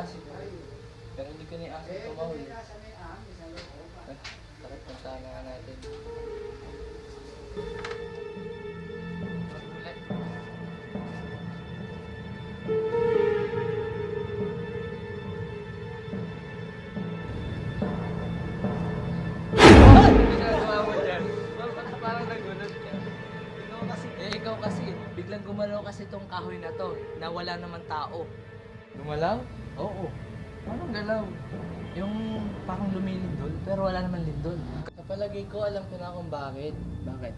asin ko. Pero hindi ko na yung asin tumahuli. Sakit na sana nga natin. Parang nagulat ka. Ikaw kasi, biglang gumalaw kasi tong kahoy na to, na wala naman tao. Gumalaw? Oo. Anong galaw? Yung parang lumilindol, pero wala naman lindol. Sa palagay ko, alam ko na kung bakit. Bakit?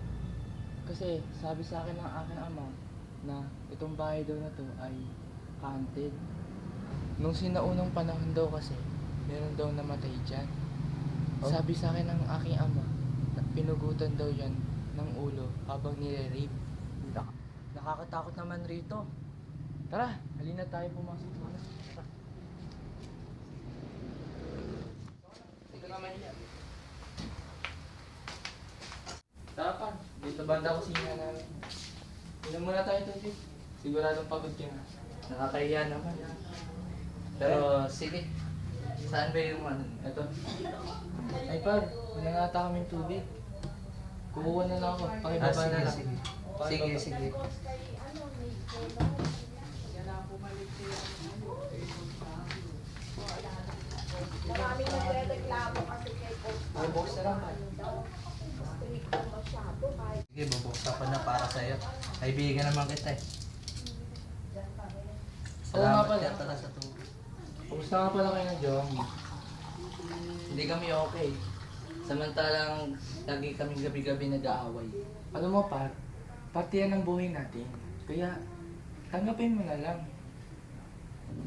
Kasi sabi sa akin ng aking ama na itong bahay daw na to ay haunted. Nung sinaunang panahon daw kasi, meron daw namatay dyan. Sabi sa akin ng aking ama, na pinugutan daw yan ng ulo habang nire-rape. Nakakatakot naman rito. Tara, halina tayo pumasok muna. Ito naman yan. Dapat, dito banda kusina namin. Inom muna tayo ito, Jake. Siguradong pagod ka na. Nakakahiya naman. Pero sige. Saan ba yung ano? Ito. Ay par, nanangata kaming tubig. Kukuha na lang ako. Pakibaba na lang. Sige. Maraming nagre-reklamo kasi kay Coach. Bubukas na lang, par. Sige, bubuksan ko na para sa'yo. Kaibigan naman kita eh. Oo nga Salamat pala. ka talaga sa tubig. Kumusta nga pala kayo ng Jong? Hindi kami okay. Samantalang lagi kaming gabi-gabi nag-aaway. Alam mo par, parte yan ng buhay natin. Kaya tanggapin mo na lang.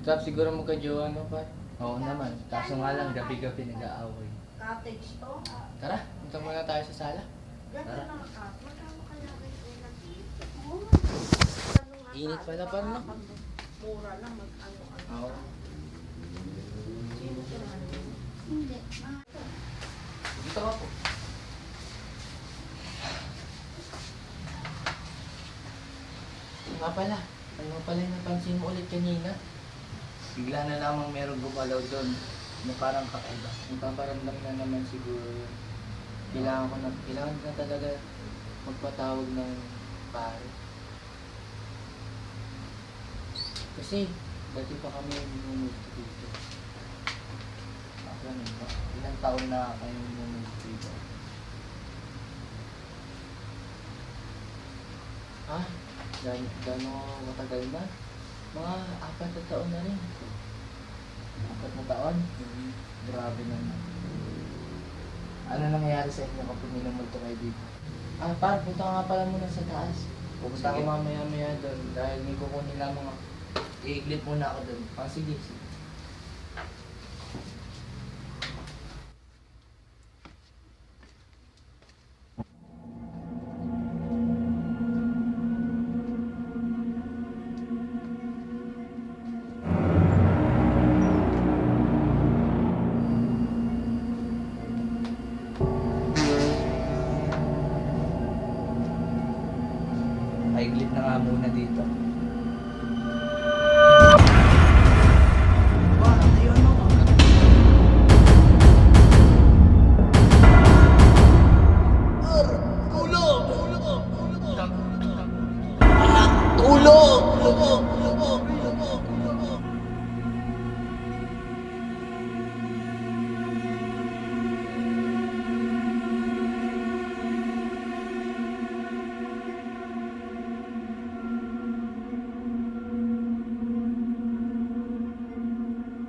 Tap, siguro magka-jowa no par? Oo naman, kaso nga lang gabi-gabi nag-aaway. Cottage to. Tara, punta muna tayo sa sala. Ganda Tara. lang ka. Magkano kaya rin unang dito? Init pala par no? Mura lang mag-ano-ano. Oo. Hindi. Dito ka po. Nga pala, ano pala yung napansin mo ulit kanina? Bigla na lamang merong gumalaw doon na parang kakaiba. Nagpaparamdam na naman siguro yun. Kailangan na talaga magpatawag ng pare. Kasi, dati pa kami minumulto dito. Ganun ba? Ilang taon na kayo minumulto dito? Ah, gano'n matagal na? Mga 4 na taon na rin. 4 na taon? Grabe naman. Ano nangyayari sa inyo kapag minumulto kayo dito? Ah, par, punta ka nga pala muna sa taas. Pupunta ako mamaya-maya doon dahil may kukunin lang mga i-clip muna ako doon. Ah, sige. Paiglit na nga muna dito.